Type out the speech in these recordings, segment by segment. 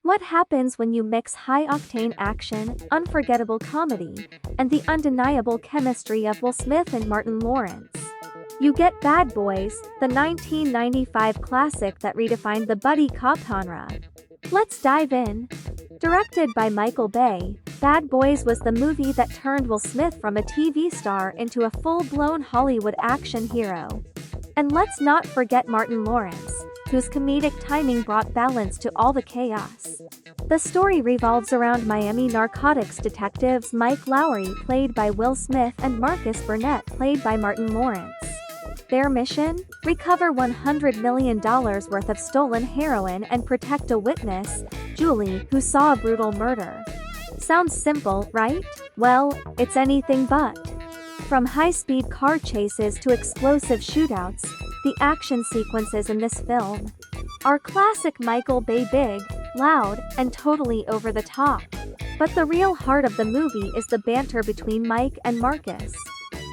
What happens when you mix high-octane action, unforgettable comedy, and the undeniable chemistry of Will Smith and Martin Lawrence? You get Bad Boys, the 1995 classic that redefined the buddy cop genre. Let's dive in. Directed by Michael Bay, Bad Boys was the movie that turned Will Smith from a TV star into a full-blown Hollywood action hero. And let's not forget Martin Lawrence, whose comedic timing brought balance to all the chaos. The story revolves around Miami narcotics detectives Mike Lowrey, played by Will Smith, and Marcus Burnett, played by Martin Lawrence. Their mission? Recover $100 million worth of stolen heroin and protect a witness, Julie, who saw a brutal murder. Sounds simple, right? Well, it's anything but. From high-speed car chases to explosive shootouts, the action sequences in this film are classic Michael Bay, big, loud, and totally over the top. But the real heart of the movie is the banter between Mike and Marcus.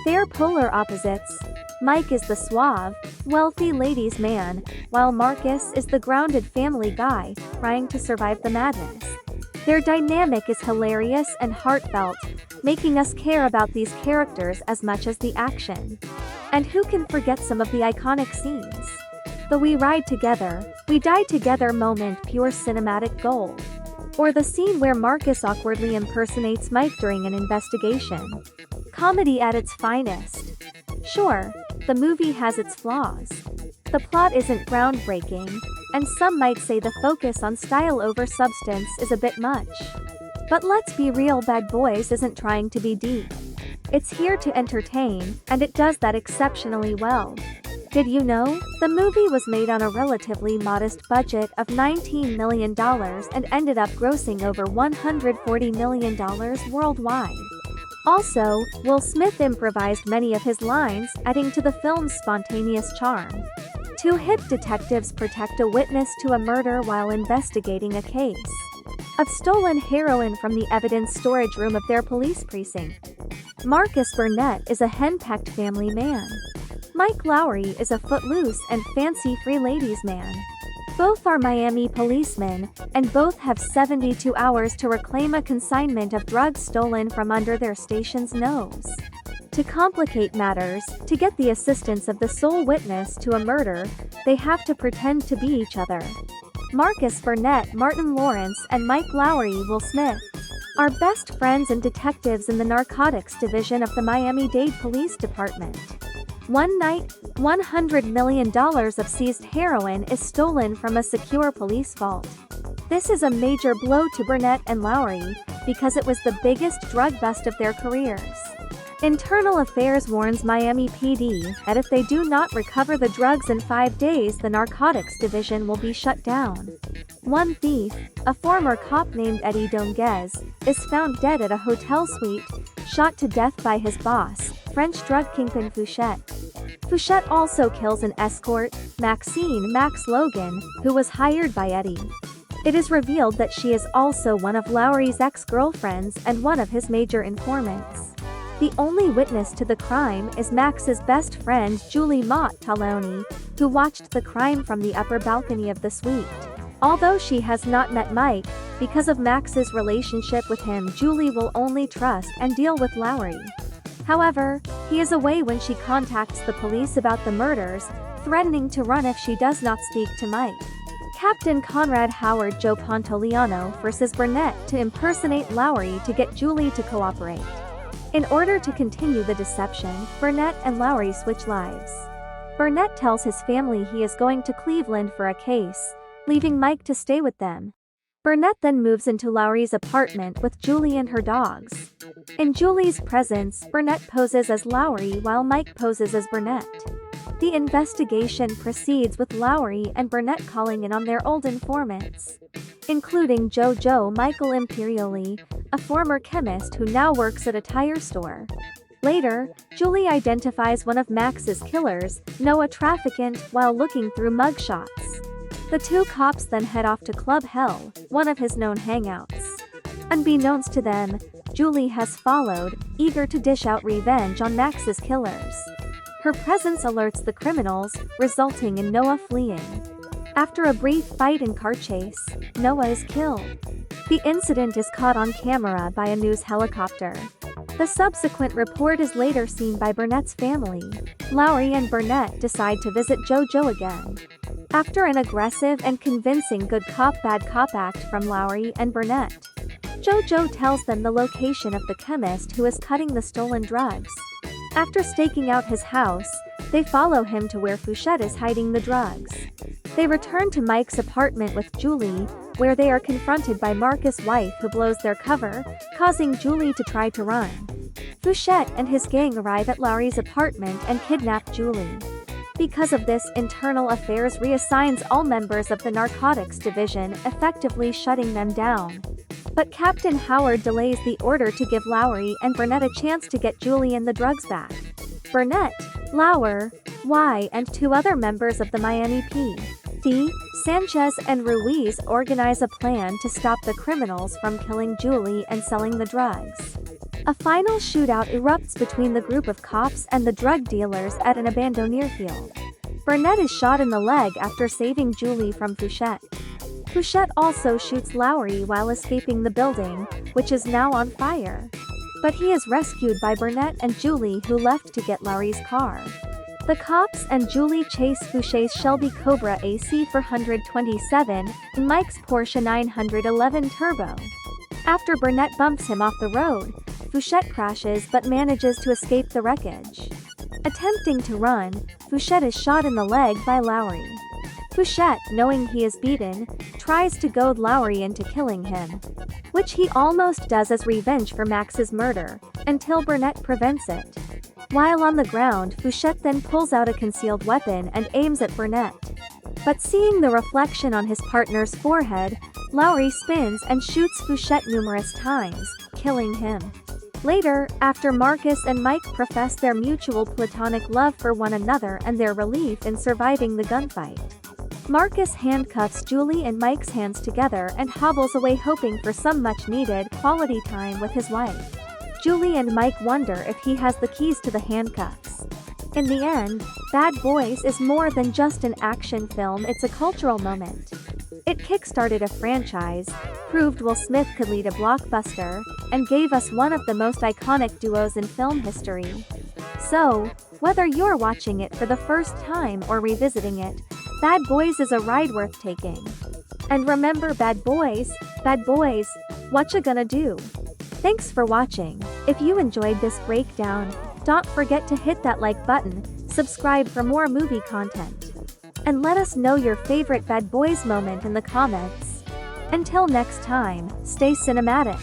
They're polar opposites. Mike is the suave, wealthy ladies' man, while Marcus is the grounded family guy, trying to survive the madness. Their dynamic is hilarious and heartfelt, making us care about these characters as much as the action. And who can forget some of the iconic scenes? The "We ride together, we die together" moment, pure cinematic gold. Or the scene where Marcus awkwardly impersonates Mike during an investigation. Comedy at its finest. Sure, the movie has its flaws. The plot isn't groundbreaking, and some might say the focus on style over substance is a bit much. But let's be real, Bad Boys isn't trying to be deep. It's here to entertain, and it does that exceptionally well. Did you know? The movie was made on a relatively modest budget of $19 million and ended up grossing over $140 million worldwide. Also, Will Smith improvised many of his lines, adding to the film's spontaneous charm. Two hip detectives protect a witness to a murder while investigating a case of stolen heroin from the evidence storage room of their police precinct. Marcus Burnett is a henpecked family man. Mike Lowrey is a footloose and fancy-free ladies' man. Both are Miami policemen, and both have 72 hours to reclaim a consignment of drugs stolen from under their station's nose. To complicate matters, to get the assistance of the sole witness to a murder, they have to pretend to be each other. Marcus Burnett, Martin Lawrence, and Mike Lowrey, Will Smith, are best friends and detectives in the narcotics division of the Miami-Dade Police Department. One night, $100 million of seized heroin is stolen from a secure police vault. This is a major blow to Burnett and Lowrey, because it was the biggest drug bust of their careers. Internal Affairs warns Miami PD that if they do not recover the drugs in 5 days, the narcotics division will be shut down. One thief, a former cop named Eddie Donguez, is found dead at a hotel suite, shot to death by his boss, French drug kingpin Fouchette. Fouchette also kills an escort, Maxine "Max" Logan, who was hired by Eddie. It is revealed that she is also one of Lowrey's ex-girlfriends and one of his major informants. The only witness to the crime is Max's best friend Julie Taloni, who watched the crime from the upper balcony of the suite. Although she has not met Mike, because of Max's relationship with him, Julie will only trust and deal with Lowrey. However, he is away when she contacts the police about the murders, threatening to run if she does not speak to Mike. Captain Conrad Howard Joe Pontoliano forces Burnett to impersonate Lowrey to get Julie to cooperate. In order to continue the deception, Burnett and Lowrey switch lives. Burnett tells his family he is going to Cleveland for a case, leaving Mike to stay with them. Burnett then moves into Lowrey's apartment with Julie and her dogs. In Julie's presence, Burnett poses as Lowrey while Mike poses as Burnett. The investigation proceeds with Lowrey and Burnett calling in on their old informants, including Joe Michael Imperioli, a former chemist who now works at a tire store. Later, Julie identifies one of Max's killers, Noah Traficant, while looking through mugshots. The two cops then head off to Club Hell, one of his known hangouts. Unbeknownst to them, Julie has followed, eager to dish out revenge on Max's killers. Her presence alerts the criminals, resulting in Noah fleeing. After a brief fight and car chase, Noah is killed. The incident is caught on camera by a news helicopter. The subsequent report is later seen by Burnett's family. Lowrey and Burnett decide to visit JoJo again. After an aggressive and convincing good cop bad cop act from Lowrey and Burnett, JoJo tells them the location of the chemist who is cutting the stolen drugs. After staking out his house, they follow him to where Fouchette is hiding the drugs. They return to Mike's apartment with Julie, where they are confronted by Marcus' wife who blows their cover, causing Julie to try to run. Fouchette and his gang arrive at Lowrey's apartment and kidnap Julie. Because of this, Internal Affairs reassigns all members of the Narcotics Division, effectively shutting them down. But Captain Howard delays the order to give Lowrey and Burnett a chance to get Julie and the drugs back. Burnett, Lowrey, and 2 other members of the Miami PD, Sanchez and Ruiz organize a plan to stop the criminals from killing Julie and selling the drugs. A final shootout erupts between the group of cops and the drug dealers at an abandoned airfield. Burnett is shot in the leg after saving Julie from Fouchette. Fouchette also shoots Lowrey while escaping the building, which is now on fire. But he is rescued by Burnett and Julie, who left to get Lowrey's car. The cops and Julie chase Fouchette's Shelby Cobra AC 427 and Mike's Porsche 911 Turbo. After Burnett bumps him off the road, Fouchette crashes but manages to escape the wreckage. Attempting to run, Fouchette is shot in the leg by Lowrey. Fouchette, knowing he is beaten, tries to goad Lowrey into killing him, which he almost does as revenge for Max's murder, until Burnett prevents it. While on the ground, Fouchette then pulls out a concealed weapon and aims at Burnett. But seeing the reflection on his partner's forehead, Lowrey spins and shoots Fouchette numerous times, killing him. Later, after Marcus and Mike profess their mutual platonic love for one another and their relief in surviving the gunfight, Marcus handcuffs Julie and Mike's hands together and hobbles away, hoping for some much-needed quality time with his wife. Julie and Mike wonder if he has the keys to the handcuffs. In the end, Bad Boys is more than just an action film, it's a cultural moment. It kickstarted a franchise, proved Will Smith could lead a blockbuster, and gave us one of the most iconic duos in film history. So, whether you're watching it for the first time or revisiting it, Bad Boys is a ride worth taking. And remember, Bad Boys, what you gonna do? Thanks for watching. If you enjoyed this breakdown, don't forget to hit that like button, subscribe for more movie content, and let us know your favorite Bad Boys moment in the comments. Until next time, stay cinematic.